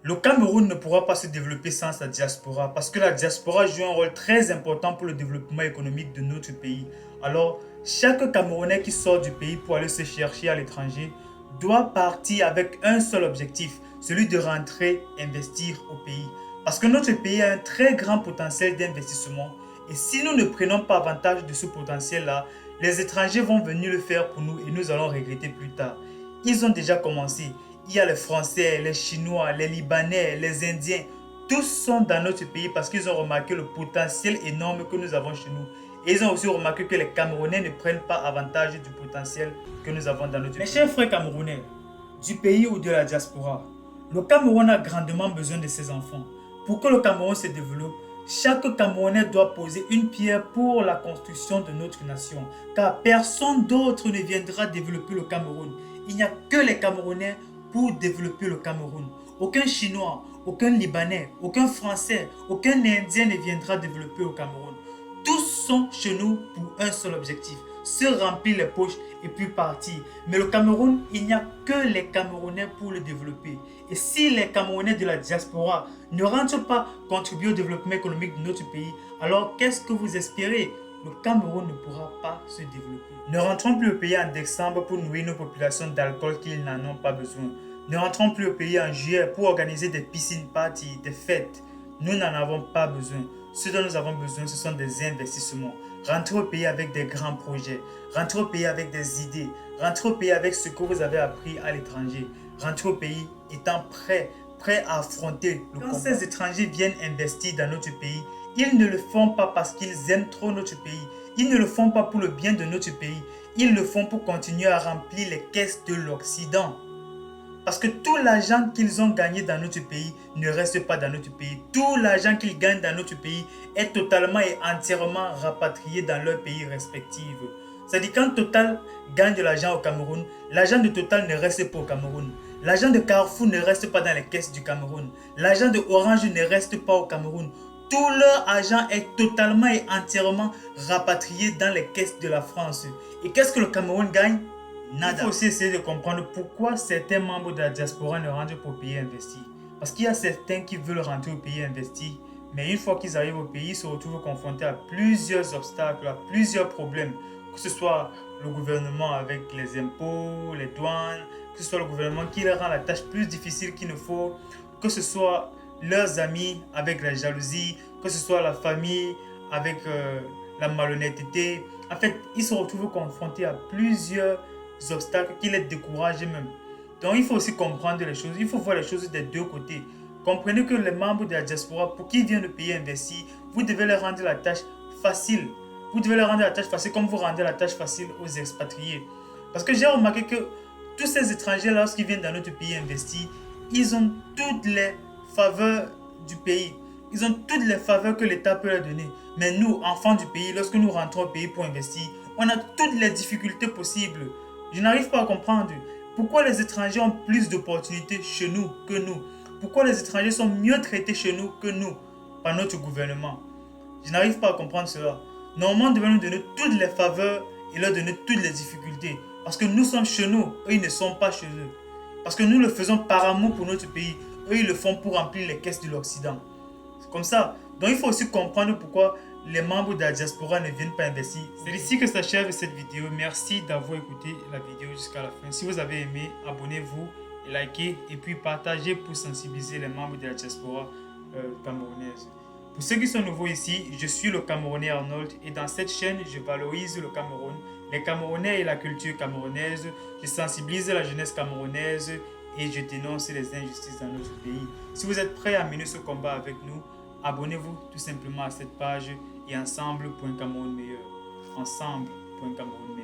Le Cameroun ne pourra pas se développer sans sa diaspora parce que la diaspora joue un rôle très important pour le développement économique de notre pays. Alors, chaque Camerounais qui sort du pays pour aller se chercher à l'étranger doit partir avec un seul objectif, celui de rentrer investir au pays. Parce que notre pays a un très grand potentiel d'investissement et si nous ne prenons pas avantage de ce potentiel-là, les étrangers vont venir le faire pour nous et nous allons regretter plus tard. Ils ont déjà commencé. Il y a les Français, les Chinois, les Libanais, les Indiens. Tous sont dans notre pays parce qu'ils ont remarqué le potentiel énorme que nous avons chez nous. Et ils ont aussi remarqué que les Camerounais ne prennent pas avantage du potentiel que nous avons dans notre pays. Mes chers frères Camerounais, du pays ou de la diaspora, le Cameroun a grandement besoin de ses enfants. Pour que le Cameroun se développe, chaque Camerounais doit poser une pierre pour la construction de notre nation. Car personne d'autre ne viendra développer le Cameroun. Il n'y a que les Camerounais pour développer le Cameroun. Aucun Chinois, aucun Libanais, aucun Français, aucun Indien ne viendra développer le Cameroun. Tous sont chez nous pour un seul objectif, se remplir les poches et puis partir. Mais le Cameroun, il n'y a que les Camerounais pour le développer. Et si les Camerounais de la diaspora ne rentrent pas contribuer au développement économique de notre pays, alors qu'est-ce que vous espérez? Le Cameroun ne pourra pas se développer. Ne rentrons plus au pays en décembre pour nourrir nos populations d'alcool qu'ils n'en ont pas besoin. Ne rentrons plus au pays en juillet pour organiser des piscines parties, des fêtes. Nous n'en avons pas besoin. Ce dont nous avons besoin, ce sont des investissements. Rentrez au pays avec des grands projets. Rentrez au pays avec des idées. Rentrez au pays avec ce que vous avez appris à l'étranger. Rentrez au pays étant prêt à affronter le combat. Quand ces étrangers viennent investir dans notre pays, ils ne le font pas parce qu'ils aiment trop notre pays. Ils ne le font pas pour le bien de notre pays. Ils le font pour continuer à remplir les caisses de l'Occident. Parce que tout l'argent qu'ils ont gagné dans notre pays ne reste pas dans notre pays. Tout l'argent qu'ils gagnent dans notre pays est totalement et entièrement rapatrié dans leurs pays respectifs. C'est-à-dire quand Total gagne de l'argent au Cameroun, l'argent de Total ne reste pas au Cameroun. L'argent de Carrefour ne reste pas dans les caisses du Cameroun. L'argent de Orange ne reste pas au Cameroun. Tout leur argent est totalement et entièrement rapatrié dans les caisses de la France. Et qu'est-ce que le Cameroun gagne? Nada. Il faut aussi essayer de comprendre pourquoi certains membres de la diaspora ne rentrent pas au pays investir. Parce qu'il y a certains qui veulent rentrer au pays investir, mais une fois qu'ils arrivent au pays, ils se retrouvent confrontés à plusieurs obstacles, à plusieurs problèmes. Que ce soit le gouvernement avec les impôts, les douanes, que ce soit le gouvernement qui leur rend la tâche plus difficile qu'il ne faut, que ce soit leurs amis avec la jalousie, que ce soit la famille avec la malhonnêteté. En fait, ils se retrouvent confrontés à plusieurs obstacles qui les découragent même. Donc il faut aussi comprendre les choses, il faut voir les choses des deux côtés. Comprenez que les membres de la diaspora, pour qu'ils viennent au pays investir, vous devez leur rendre la tâche facile. Vous devez leur rendre la tâche facile comme vous rendez la tâche facile aux expatriés. Parce que j'ai remarqué que tous ces étrangers, lorsqu'ils viennent dans notre pays investir, ils ont toutes les faveurs du pays. Ils ont toutes les faveurs que l'État peut leur donner. Mais nous, enfants du pays, lorsque nous rentrons au pays pour investir, on a toutes les difficultés possibles. Je n'arrive pas à comprendre pourquoi les étrangers ont plus d'opportunités chez nous que nous. Pourquoi les étrangers sont mieux traités chez nous que nous par notre gouvernement. Je n'arrive pas à comprendre cela. Normalement, nous devons nous donner toutes les faveurs et leur donner toutes les difficultés. Parce que nous sommes chez nous, eux ils ne sont pas chez eux. Parce que nous le faisons par amour pour notre pays, eux ils le font pour remplir les caisses de l'Occident. C'est comme ça. Donc il faut aussi comprendre pourquoi les membres de la diaspora ne viennent pas investir. C'est ici que s'achève cette vidéo. Merci d'avoir écouté la vidéo jusqu'à la fin. Si vous avez aimé, abonnez-vous, likez et puis partagez pour sensibiliser les membres de la diaspora camerounaise. Pour ceux qui sont nouveaux ici, je suis le Camerounais Arnold et dans cette chaîne, je valorise le Cameroun, les Camerounais et la culture camerounaise. Je sensibilise la jeunesse camerounaise et je dénonce les injustices dans notre pays. Si vous êtes prêts à mener ce combat avec nous, abonnez-vous tout simplement à cette page et ensemble pour un Cameroun meilleur. Ensemble pour un Cameroun meilleur.